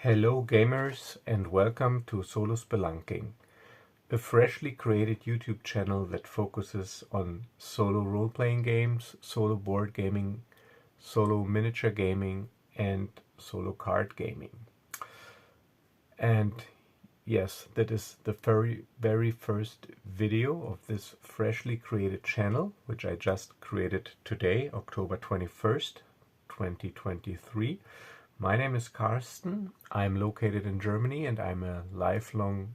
Hello gamers and welcome to Solospelunking, a freshly created YouTube channel that focuses on solo role-playing games, solo board gaming, solo miniature gaming and solo card gaming. And yes, that is the very first video of this freshly created channel, which I just created today, October 21st, 2023. My name is Carsten. I'm located in Germany and I'm a lifelong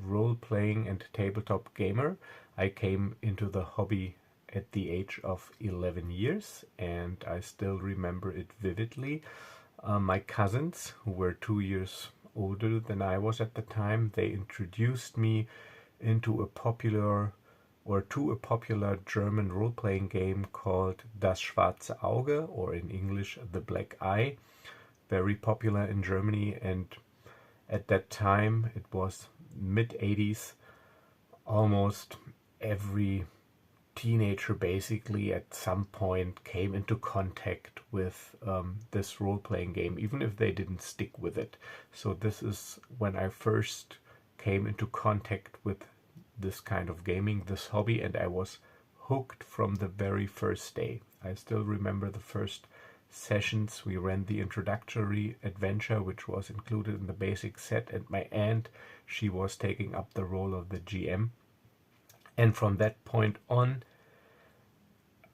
role-playing and tabletop gamer. I came into the hobby at the age of 11 years and I still remember it vividly. My cousins, who were 2 years older than I was at the time, they introduced me into a popular German role-playing game called Das Schwarze Auge, or in English, The Black Eye. Very popular in Germany, and at that time, it was mid-80s, almost every teenager basically at some point came into contact with this role-playing game, even if they didn't stick with it. So this is when I first came into contact with this kind of gaming, this hobby, and I was hooked from the very first day. I still remember the first sessions. We ran the introductory adventure, which was included in the basic set, and my aunt, she was taking up the role of the GM. And from that point on,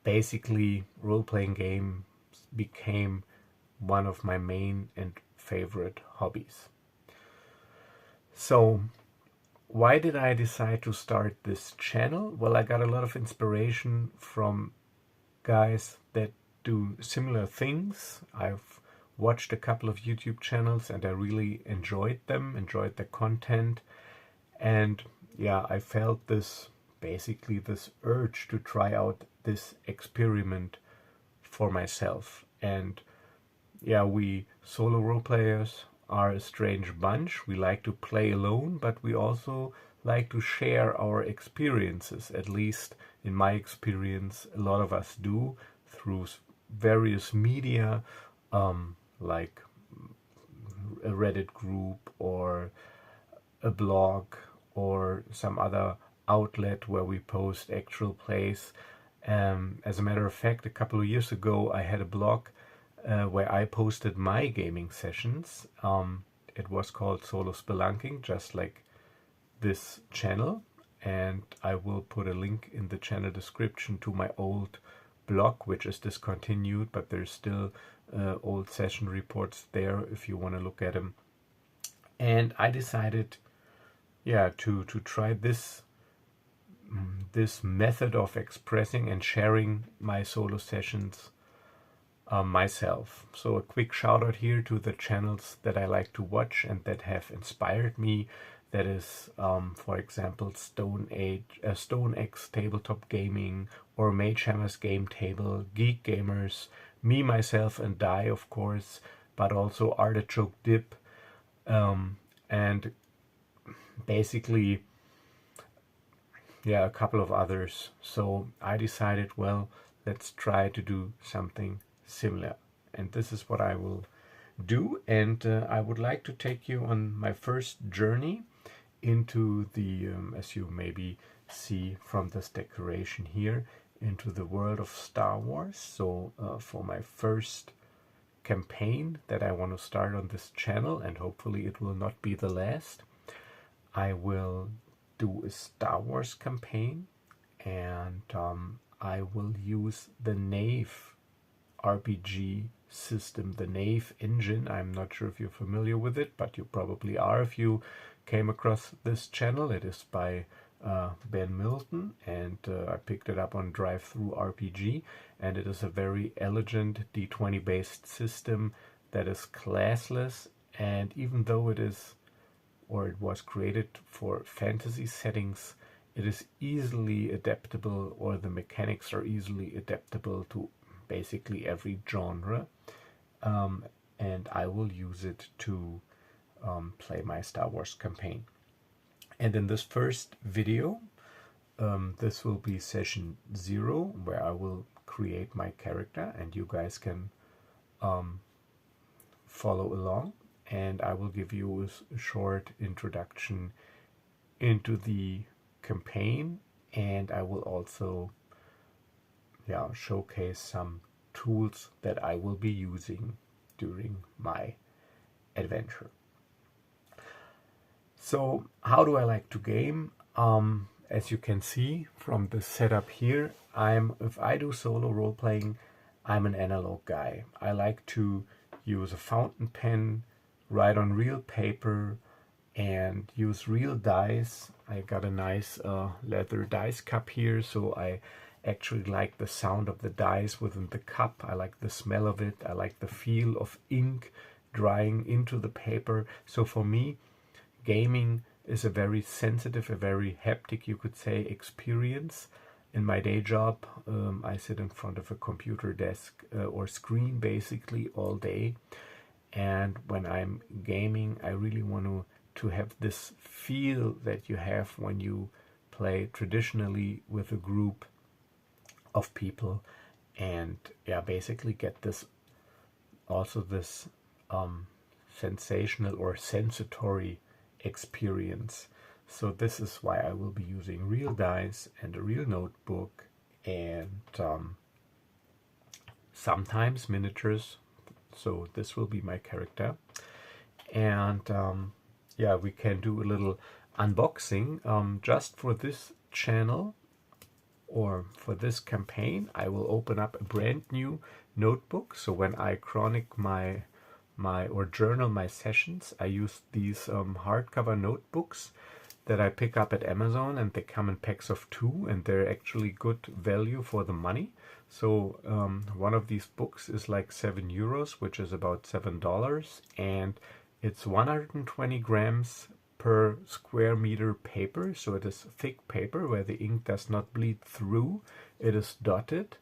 basically role-playing games became one of my main and favorite hobbies. So why did I decide to start this channel? Well, I got a lot of inspiration from guys that do similar things. I've watched a couple of YouTube channels and I really enjoyed them, enjoyed the content, and yeah, I felt this urge to try out this experiment for myself. And yeah, we solo role players are a strange bunch. We like to play alone, but we also like to share our experiences. At least in my experience, a lot of us do, through various media, like a Reddit group or a blog or some other outlet where we post actual plays. As a matter of fact, a couple of years ago I had a blog where I posted my gaming sessions. It was called Solospelunking, just like this channel, and I will put a link in the channel description to my old blog, which is discontinued, but there's still old session reports there if you want to look at them. And I decided, yeah, to try this method of expressing and sharing my solo sessions myself. So a quick shout out here to the channels that I like to watch and that have inspired me. That is, for example, Stone X Tabletop Gaming, or Mage Hammer's Game Table, Geek Gamers, Me, Myself and Die, of course, but also Artichoke Dip, and basically, yeah, a couple of others. So I decided, well, let's try to do something similar, and this is what I will do. And I would like to take you on my first journey into the, as you maybe see from this decoration here, into the world of Star Wars. So for my first campaign that I want to start on this channel, and hopefully it will not be the last, I will do a Star Wars campaign, and I will use the Knave RPG system, the Knave engine. I'm not sure if you're familiar with it, but you probably are if you came across this channel. It is by Ben Milton, and I picked it up on Drive-Thru RPG, and it is a very elegant D20 based system that is classless, and even though it was created for fantasy settings, it is easily adaptable, or the mechanics are easily adaptable to basically every genre, and I will use it to play my Star Wars campaign. And in this first video, this will be session 0, where I will create my character and you guys can follow along. and I will give you a short introduction into the campaign, and I will also showcase some tools that I will be using during my adventure. So how do I like to game? As you can see from the setup here, if I do solo role playing, I'm an analog guy. I like to use a fountain pen, write on real paper, and use real dice. I got a nice leather dice cup here, so I actually like the sound of the dice within the cup. I like the smell of it. I like the feel of ink drying into the paper. So for me, gaming is a very sensitive, a very haptic, you could say, experience. In my day job, I sit in front of a computer desk or screen basically all day. And when I'm gaming, I really want to have this feel that you have when you play traditionally with a group of people, and basically get this sensational or sensatory experience. So this is why I will be using real dice and a real notebook, and sometimes miniatures. So this will be my character, and we can do a little unboxing. Just for this channel or for this campaign, I will open up a brand new notebook. So when I chronic my or journal my sessions, I use these hardcover notebooks that I pick up at Amazon, and they come in packs of 2, and they're actually good value for the money. So one of these books is like €7, which is about $7, and it's 120 grams per square meter paper. So it is thick paper where the ink does not bleed through. It is dotted.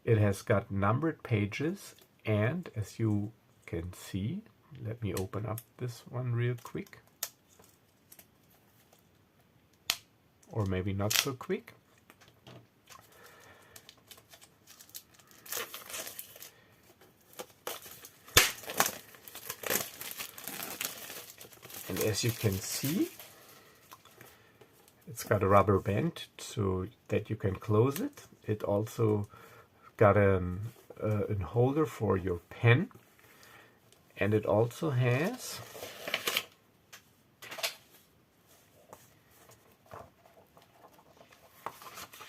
It has got numbered pages, and as you can see, let me open up this one real quick, or maybe not so quick. And as you can see, it's got a rubber band so that you can close it. It also got a holder for your pen, and it also has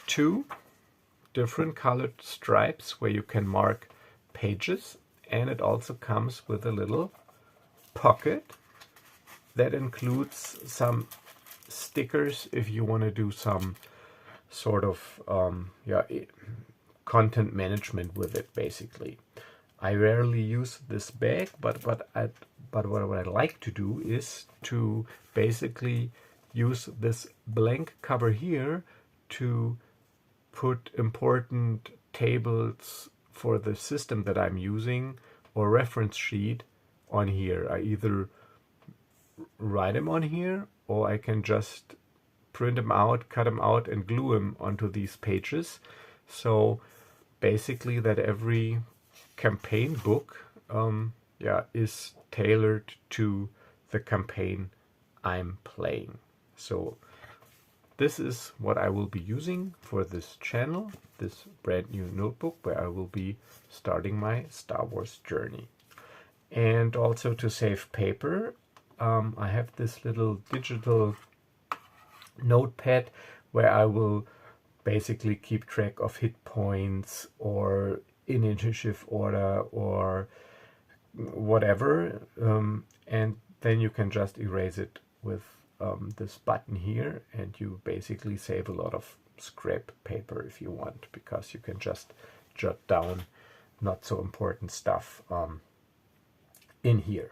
two different colored stripes where you can mark pages, and it also comes with a little pocket that includes some stickers if you want to do some sort of content management with it. Basically, I rarely use this bag, but what I like to do is to basically use this blank cover here to put important tables for the system that I'm using or reference sheet on here. I either write them on here, or I can just print them out, cut them out, and glue them onto these pages. So basically that every campaign book is tailored to the campaign I'm playing. So this is what I will be using for this channel, this brand new notebook where I will be starting my Star Wars journey. And also, to save paper, I have this little digital notepad where I will basically keep track of hit points or initiative order or whatever, and then you can just erase it with this button here, and you basically save a lot of scrap paper if you want, because you can just jot down not so important stuff in here.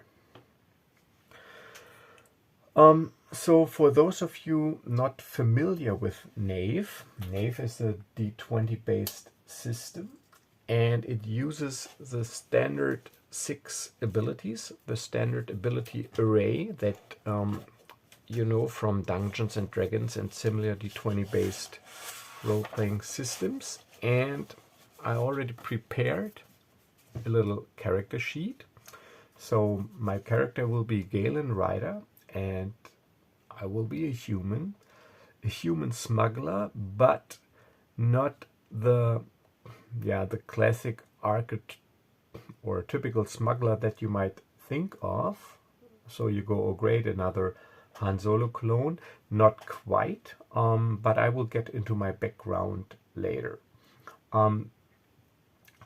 So for those of you not familiar with Knave, Knave is a D20 based system, and it uses the standard 6 abilities, the standard ability array that you know from Dungeons and Dragons and similar D20 based role-playing systems. And I already prepared a little character sheet. So my character will be Galen Ryder, and I will be a human smuggler, but not the classic archetype or typical smuggler that you might think of. So you go, oh great, another Han Solo clone. Not quite, but I will get into my background later,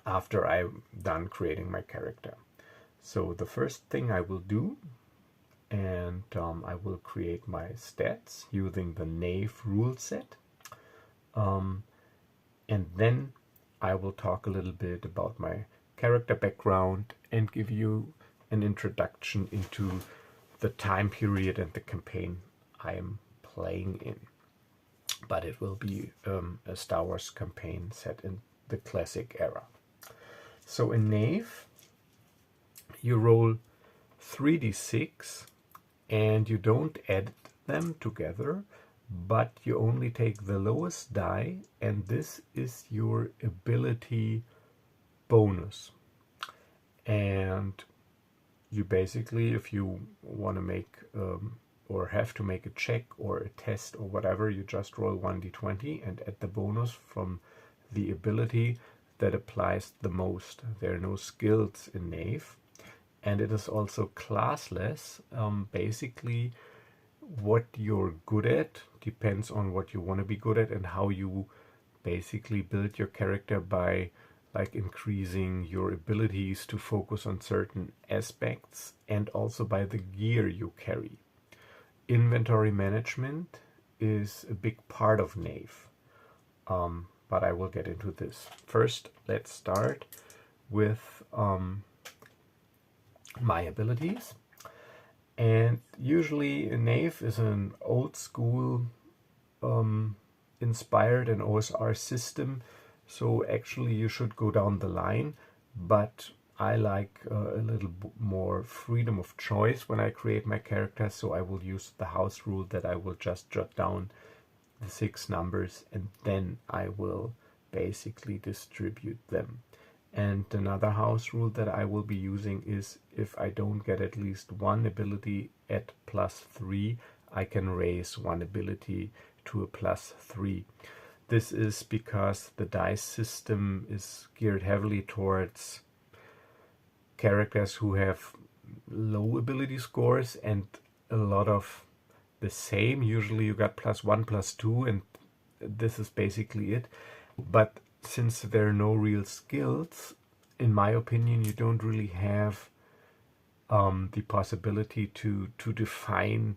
after I'm done creating my character. So the first thing I will do, and I will create my stats using the Knave rule set. And then I will talk a little bit about my character background and give you an introduction into the time period and the campaign I am playing in. But it will be a Star Wars campaign set in the classic era. So in Knave, you roll 3d6 and you don't add them together, but you only take the lowest die, and this is your ability bonus. And you basically, if you want to make or have to make a check or a test or whatever, you just roll 1d20 and add the bonus from the ability that applies the most. There are no skills in Knave, and it is also classless. Basically, what you're good at depends on what you want to be good at and how you basically build your character by like increasing your abilities to focus on certain aspects, and also by the gear you carry. Inventory management is a big part of Knave, but I will get into this. First, let's start with my abilities. And usually Knave is an old school inspired and OSR system, so actually you should go down the line, but I like a little more freedom of choice when I create my character, so I will use the house rule that I will just jot down the 6 numbers and then I will basically distribute them. And another house rule that I will be using is if I don't get at least one ability at +3, I can raise one ability to a +3. This is because the dice system is geared heavily towards characters who have low ability scores and a lot of the same. Usually you got +1, +2, and this is basically it. But since there are no real skills, in my opinion, you don't really have the possibility to define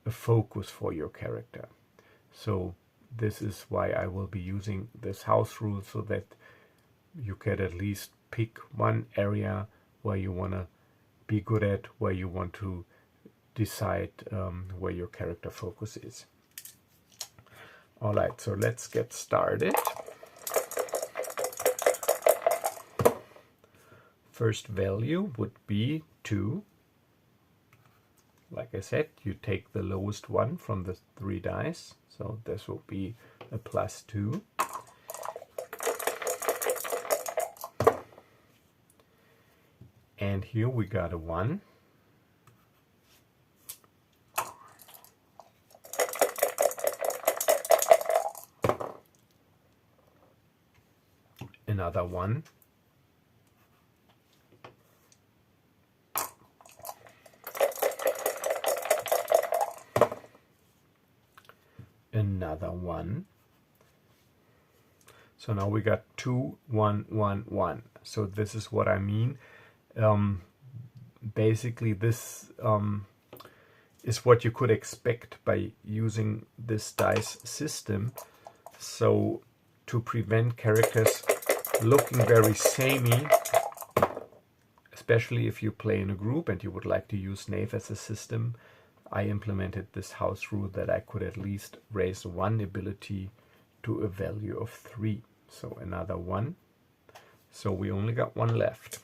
a focus for your character. So this is why I will be using this house rule, so that you can at least pick one area where you want to be good at, where you want to decide where your character focus is. Alright, so let's get started. First value would be 2. Like I said, you take the lowest one from the 3 dice. So this will be a +2. And here we got a 1. Another 1. Another 1. So now we got 2, 1, 1, 1. So this is what I mean. Basically this is what you could expect by using this dice system. So to prevent characters looking very samey, especially if you play in a group and you would like to use Knave as a system, I implemented this house rule that I could at least raise one ability to a value of 3. So another 1. So we only got 1 left.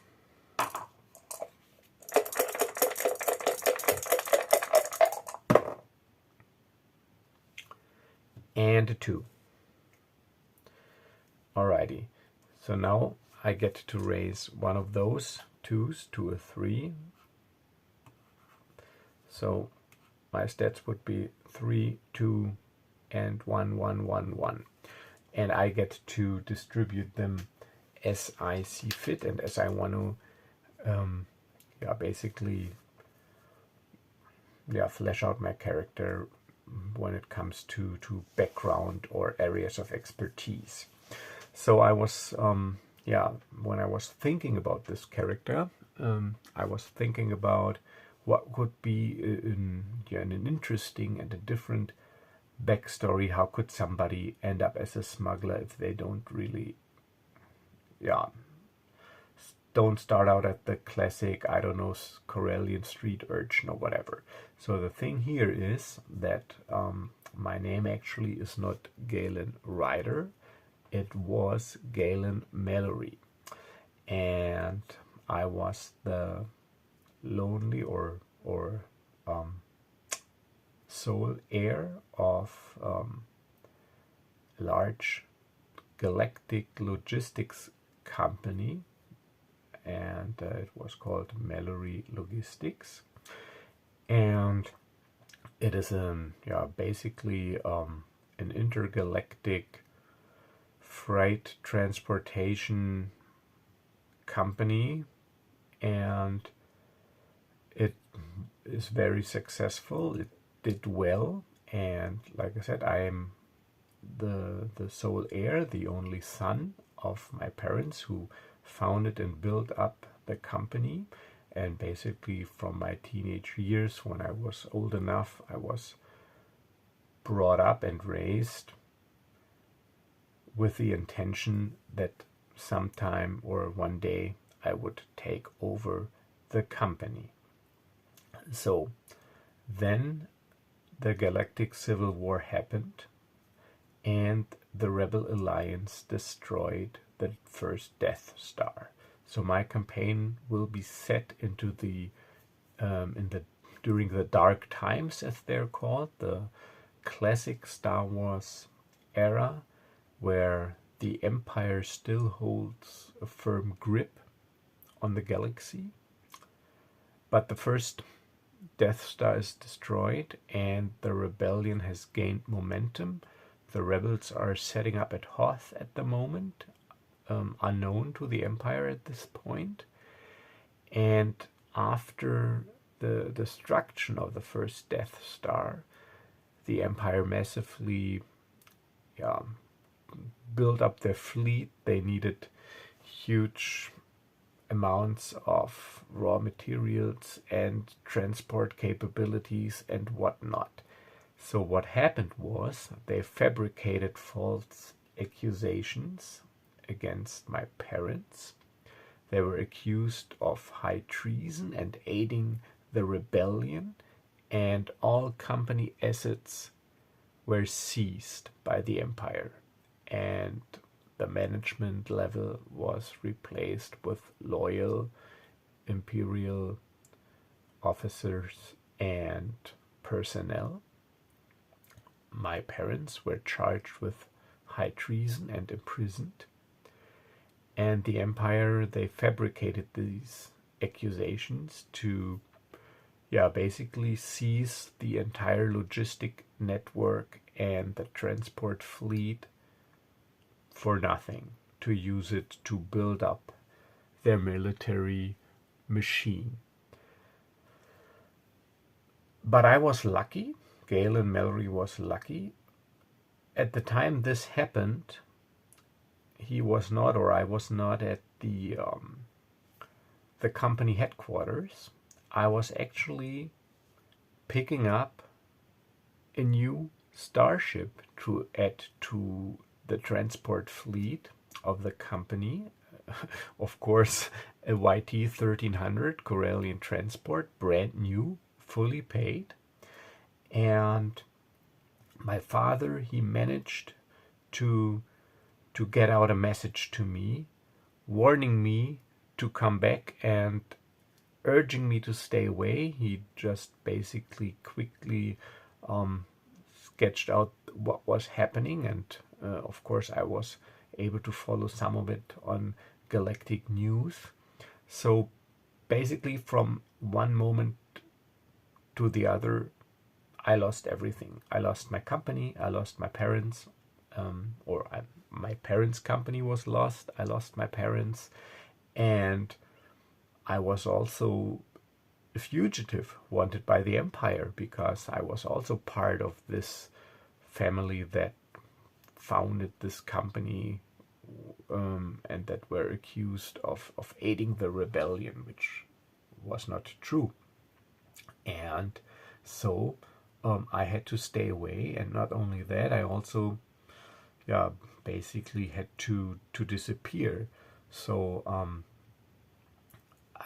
And a 2. Alrighty. So now I get to raise one of those 2s to a 3. So my stats would be 3, 2, and 1, 1, 1, 1. And I get to distribute them as I see fit and as I want to, basically, flesh out my character when it comes to background or areas of expertise. So I was, when I was thinking about this character, I was thinking about what could be an interesting and a different backstory. How could somebody end up as a smuggler if they don't really, don't start out at the classic, I don't know, Corellian street urchin or whatever. So the thing here is that my name actually is not Galen Ryder. It was Galen Mallory. And I was the lonely or sole heir of a large galactic logistics company, and it was called Mallory Logistics, and it is basically an intergalactic freight transportation company, and it is very successful. It did well, and like I said, I am the sole heir, the only son of my parents who founded and built up the company. And basically from my teenage years, when I was old enough, I was brought up and raised with the intention that sometime or one day I would take over the company. So then the Galactic Civil War happened, and the Rebel Alliance destroyed the first Death Star. So my campaign will be set into during the dark times, as they're called, the classic Star Wars era, where the Empire still holds a firm grip on the galaxy. But the first Death Star is destroyed, and the rebellion has gained momentum. The rebels are setting up at Hoth at the moment, unknown to the Empire at this point. And after the destruction of the first Death Star, the Empire massively built up their fleet. They needed huge amounts of raw materials and transport capabilities and whatnot. So what happened was they fabricated false accusations against my parents. They were accused of high treason and aiding the rebellion, and all company assets were seized by the Empire, and the management level was replaced with loyal Imperial officers and personnel. My parents were charged with high treason and imprisoned. And the Empire, they fabricated these accusations to basically seize the entire logistic network and the transport fleet for nothing, to use it to build up their military machine. But I was lucky. Galen Mallory was lucky. At the time this happened, he was not, or I was not, at the company headquarters. I was actually picking up a new starship to add to the transport fleet of the company. Of course, a YT-1300 Corellian transport, brand new, fully paid. And my father, he managed to get out a message to me, warning me to come back and urging me to stay away. He just basically quickly sketched out what was happening, and of course I was able to follow some of it on Galactic News. So basically from one moment to the other, I lost everything. I lost my company, I lost my parents, my parents' company was lost, I lost my parents, and I was also a fugitive wanted by the empire because I was also part of this family that founded this company and that were accused of aiding the rebellion, which was not true. And so I had to stay away, and not only that, I also basically had to disappear. So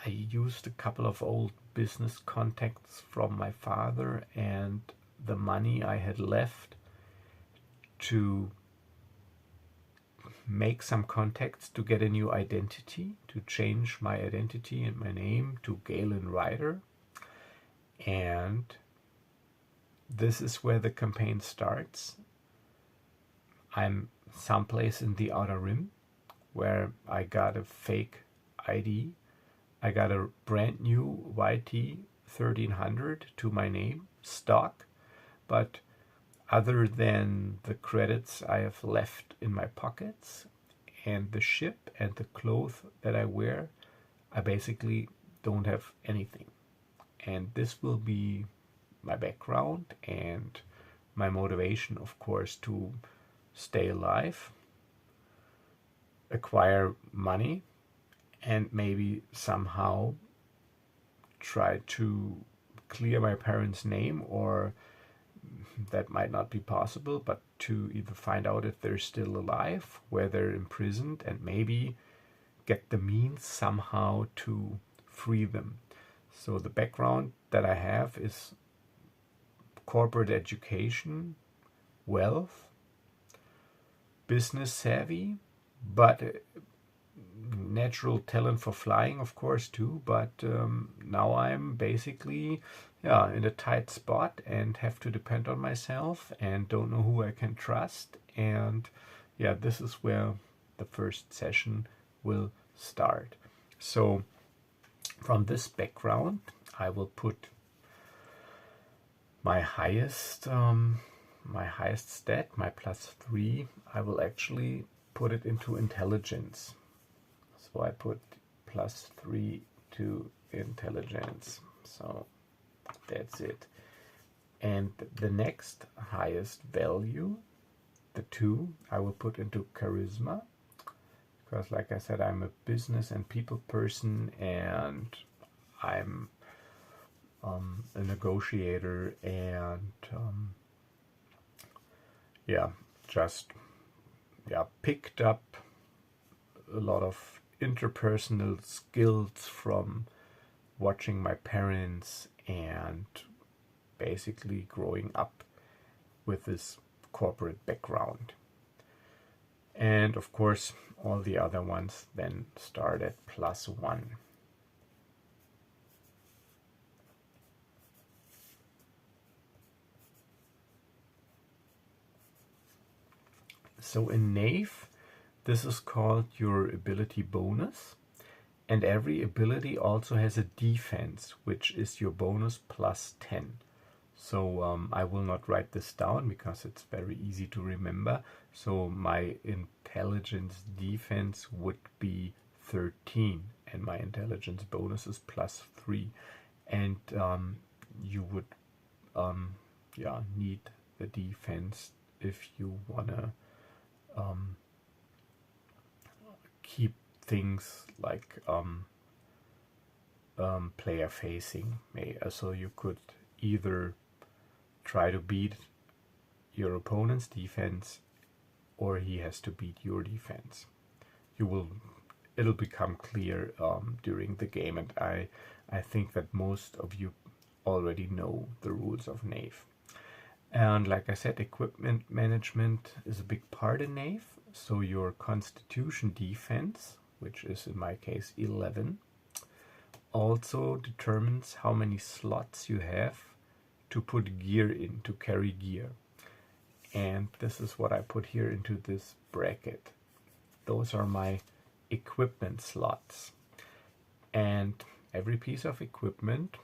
I used a couple of old business contacts from my father and the money I had left to make some contacts to get a new identity, to change my identity and my name to Galen Ryder. And this is where the campaign starts. I'm someplace in the Outer Rim where I got a fake ID. I got a brand new YT 1300 to my name, stock, but other than the credits I have left in my pockets and the ship and the clothes that I wear, I basically don't have anything. And this will be my background and my motivation, of course, to stay alive, acquire money, and maybe somehow try to clear my parents' name, or that might not be possible, but to either find out if they're still alive, where they're imprisoned, and maybe get the means somehow to free them. So the background that I have is corporate education, wealth, business savvy, but natural talent for flying, of course, too. But now I'm basically in a tight spot and have to depend on myself and don't know who I can trust. And this is where the first session will start. So from this background, I will put my highest stat, my +3. I will actually put it into intelligence. So I put +3 to intelligence. So that's it. And the next highest value, the 2, I will put into charisma. Because like I said, I'm a business and people person, and I'm a negotiator, and picked up a lot of interpersonal skills from watching my parents and basically growing up with this corporate background. And of course, all the other ones then start at +1. So in Knave, this is called your ability bonus, and every ability also has a defense, which is your bonus +10. So I will not write this down because it's very easy to remember. So my intelligence defense would be 13, and my intelligence bonus is +3. And you would need the defense if you wanna keep things like player facing. So you could either try to beat your opponent's defense, or he has to beat your defense. It'll become clear during the game, and I think that most of you already know the rules of Knave. And like I said, equipment management is a big part in Knave. So your constitution defense, which is in my case 11, also determines how many slots you have to put gear in, to carry gear. And this is what I put here into this bracket. Those are my equipment slots. And every piece of equipment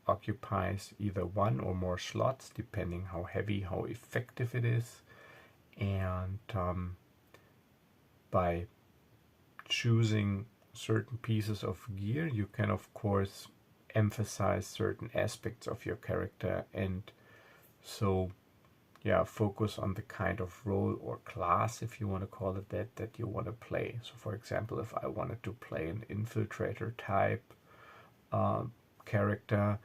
occupies either one or more slots, depending how heavy, how effective it is. And by choosing certain pieces of gear, you can of course emphasize certain aspects of your character, and so yeah, focus on the kind of role or class, if you want to call it that, that you want to play. So for example, if I wanted to play an infiltrator type character,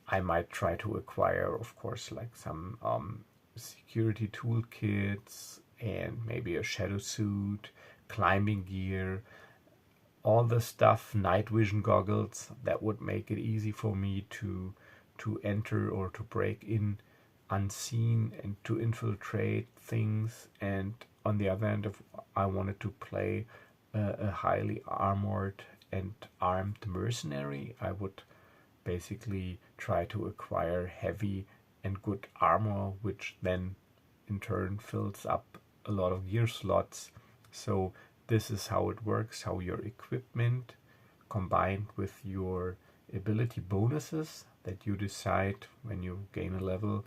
I might try to acquire, of course, like some security toolkits and maybe a shadow suit, climbing gear, all the stuff, night vision goggles that would make it easy for me to enter or to break in unseen and to infiltrate things. And on the other hand, if I wanted to play a highly armored and armed mercenary, I would basically try to acquire heavy and good armor, which then in turn fills up a lot of gear slots. So this is how it works, how your equipment combined with your ability bonuses that you decide when you gain a level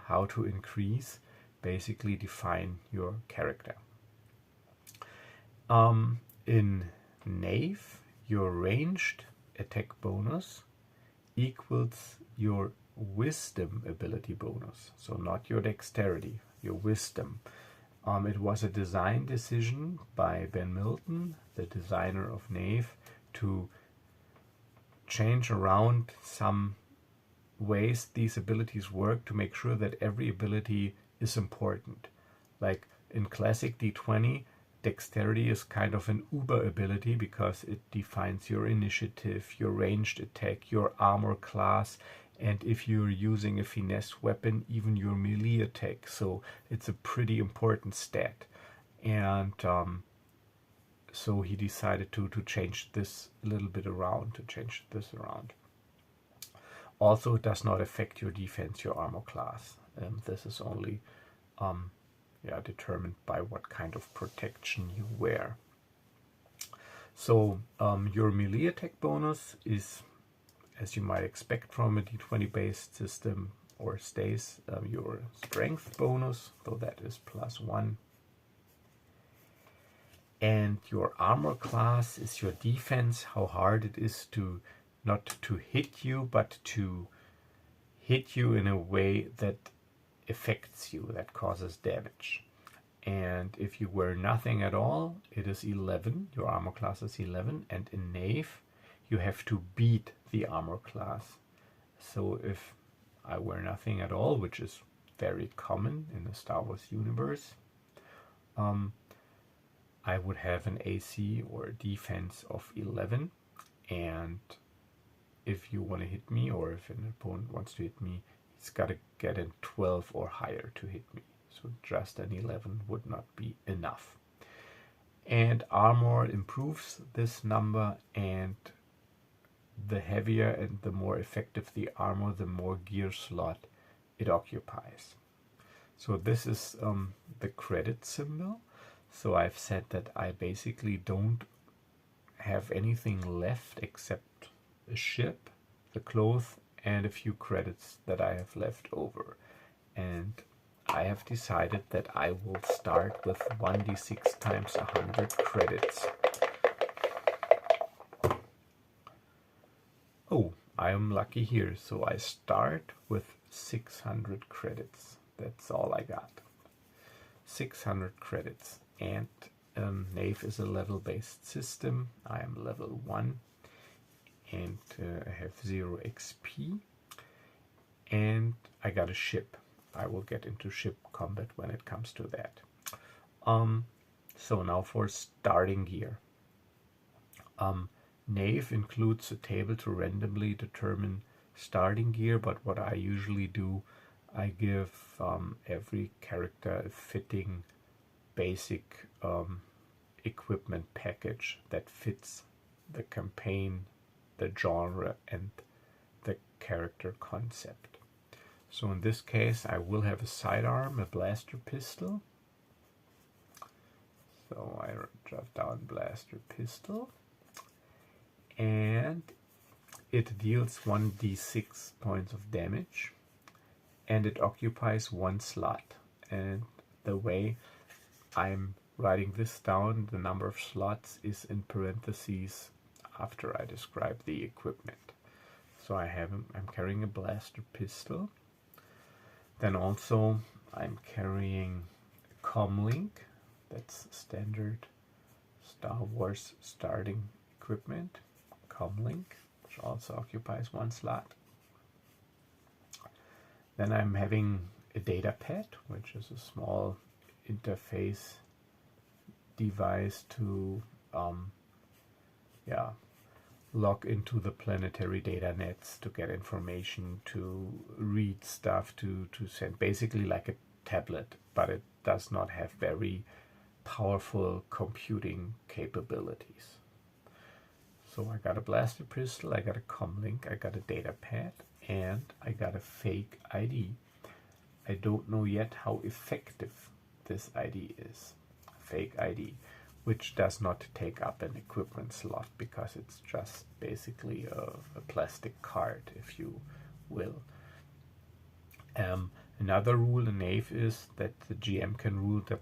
how to increase, basically define your character. In Knave, your ranged attack bonus equals your wisdom ability bonus, so not your dexterity, your wisdom. It was a design decision by Ben Milton, the designer of Knave, to change around some ways these abilities work to make sure that every ability is important. Like in classic D20, dexterity is kind of an uber ability because it defines your initiative, your ranged attack, your armor class, and if you're using a finesse weapon, even your melee attack. So it's a pretty important stat. And so he decided to change this a little bit around, Also, it does not affect your defense, your armor class. This is only determined by what kind of protection you wear. So your melee attack bonus is, as you might expect from a d20 based system, or stays your strength bonus, though that is +1. And your armor class is your defense, how hard it is to not to hit you, but to hit you in a way that affects you, that causes damage. And if you wear nothing at all, it is 11. Your armor class is 11. And in Knave, you have to beat the armor class. So if I wear nothing at all, which is very common in the Star Wars universe, I would have an AC or a defense of 11. And if you want to hit me, or if an opponent wants to hit me, he's got to get a 12 or higher to hit me. So just an 11 would not be enough. And armor improves this number, and the heavier and the more effective the armor, the more gear slot it occupies. So this is the credit symbol. So I've said that I basically don't have anything left except a ship, the clothes, and a few credits that I have left over. And I have decided that I will start with 1d6 times 100 credits. Oh, I am lucky here, so I start with 600 credits. That's all I got. 600 credits. And Knave is a level-based system. I am level 1. And I have 0 XP. And I got a ship. I will get into ship combat when it comes to that. So now for starting gear. Knave includes a table to randomly determine starting gear, but what I usually do, I give every character a fitting basic equipment package that fits the campaign, the genre, and the character concept. So in this case, I will have a sidearm, a blaster pistol. So I jot down blaster pistol. And it deals 1d6 points of damage, and it occupies 1 slot. And the way I'm writing this down, the number of slots is in parentheses after I describe the equipment. So I'm carrying a blaster pistol. Then also I'm carrying a comlink. That's standard Star Wars starting equipment. Comlink, which also occupies 1 slot. Then I'm having a data pad, which is a small interface device to log into the planetary data nets to get information, to read stuff, to send, basically like a tablet, but it does not have very powerful computing capabilities. So I got a blaster pistol, I got a comlink, I got a data pad, and I got a fake ID. I don't know yet how effective this ID is. Fake ID, which does not take up an equipment slot because it's just basically a plastic card, if you will. Another rule in Knave is that the GM can rule that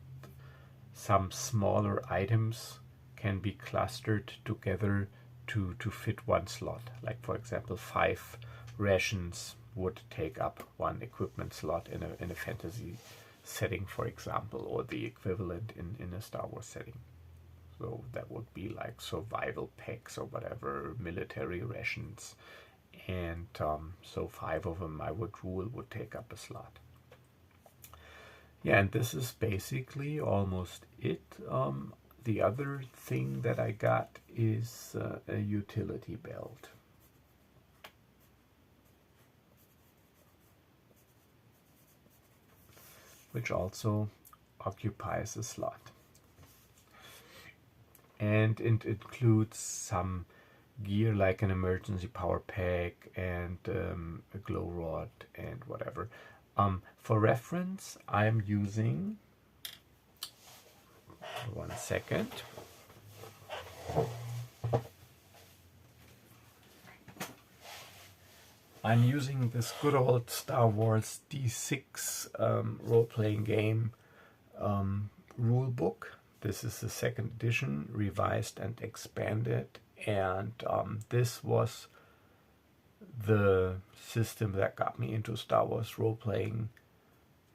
some smaller items can be clustered together to fit 1 slot. Like, for example, 5 rations would take up 1 equipment slot in a fantasy setting, for example, or the equivalent in a Star Wars setting. So that would be like survival packs or whatever, military rations. And so 5 of them, I would rule, would take up a slot. Yeah, and this is basically almost it. The other thing that I got is a utility belt. Which also occupies a slot. And it includes some gear like an emergency power pack and a glow rod and whatever. For reference, I'm using, 1 second. I'm using this good old Star Wars D6 role-playing game rule book. This is the 2nd edition, revised and expanded, and this was the system that got me into Star Wars role-playing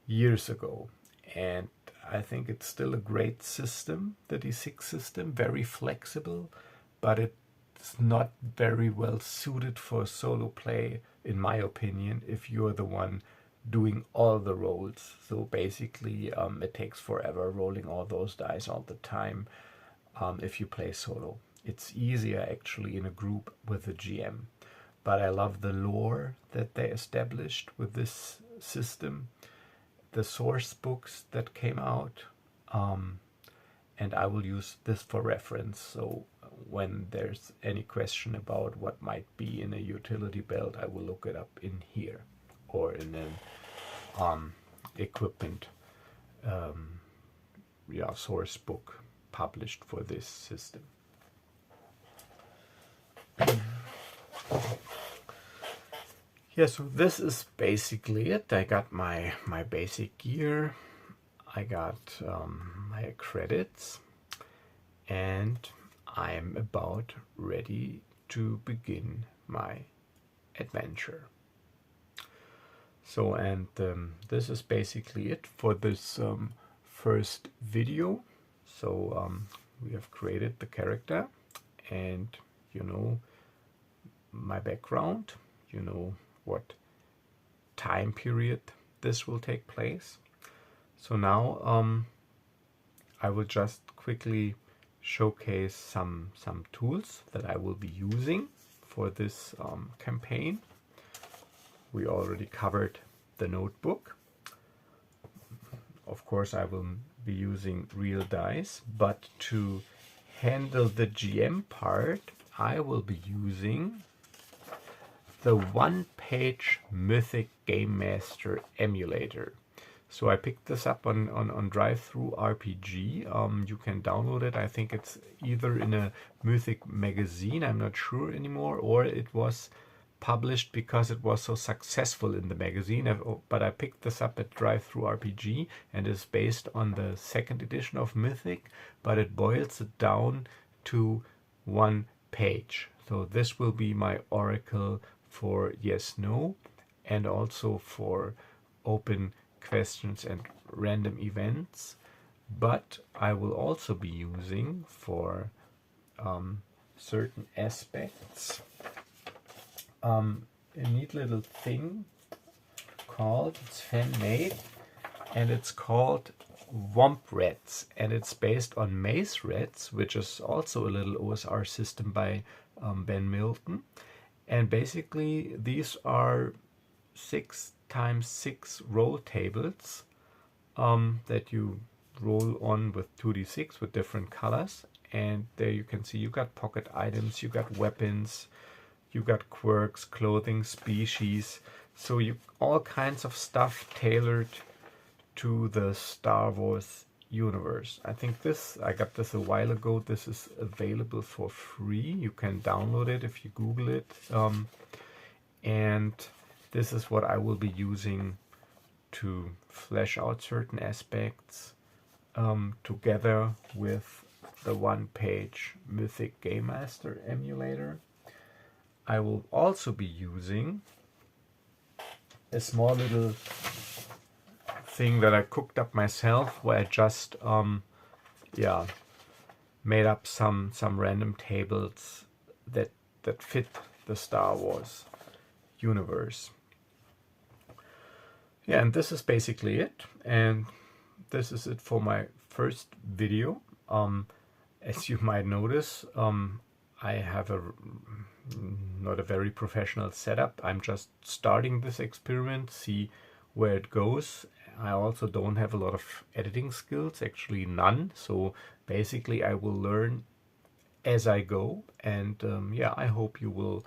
years ago. And I think it's still a great system, the D6 system, very flexible, but it's not very well suited for solo play, in my opinion, if you're the one doing all the rolls. So basically it takes forever rolling all those dice all the time if you play solo. It's easier actually in a group with a GM. But I love the lore that they established with this system, the source books that came out, and I will use this for reference. So when there's any question about what might be in a utility belt, I will look it up in here or in an equipment source book published for this system. Yeah, so this is basically it. I got my basic gear, I got my credits, and I'm about ready to begin my adventure. So, and this is basically it for this first video. So we have created the character, and you know my background, you know what time period this will take place. So now I will just quickly showcase some tools that I will be using for this campaign. We already covered the notebook. Of course, I will be using real dice, but to handle the GM part, I will be using the one-page Mythic Game Master emulator. So I picked this up on Drive-Thru RPG. You can download it. I think it's either in a Mythic magazine, I'm not sure anymore, or it was published because it was so successful in the magazine. But I picked this up at Drive-Thru RPG, and it's based on the second edition of Mythic, but it boils it down to one page. So this will be my oracle for yes, no, and also for open questions and random events, but I will also be using for certain aspects a neat little thing called, it's fan-made, and it's called Womp Rats, and it's based on Maze Rats, which is also a little OSR system by Ben Milton. And basically these are 6x6 roll tables that you roll on with 2d6 with different colors, and there you can see you got pocket items, you got weapons, you got quirks, clothing, species, so you all kinds of stuff tailored to the Star Wars universe. I think I got this a while ago. This is available for free. You can download it if you Google it, and this is what I will be using to flesh out certain aspects together with the one-page Mythic Game Master emulator. I will also be using a small little thing that I cooked up myself, where I just made up some random tables that fit the Star Wars universe. Yeah, and this is basically it, and this is it for my first video. As you might notice, I have not a very professional setup. I'm just starting this experiment, see where it goes. I also don't have a lot of editing skills, actually none, so basically I will learn as I go, and I hope you will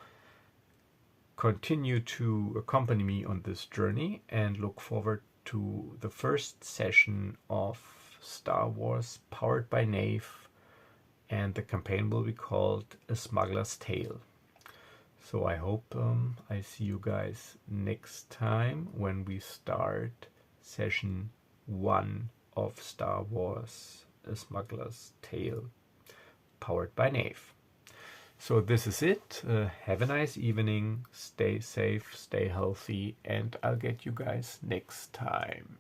continue to accompany me on this journey, and look forward to the first session of Star Wars powered by Knave, and the campaign will be called A Smuggler's Tale. So I hope I see you guys next time when we start session 1 of Star Wars A Smuggler's Tale powered by Knave. So this is it. Have a nice evening, stay safe, stay healthy, and I'll get you guys next time.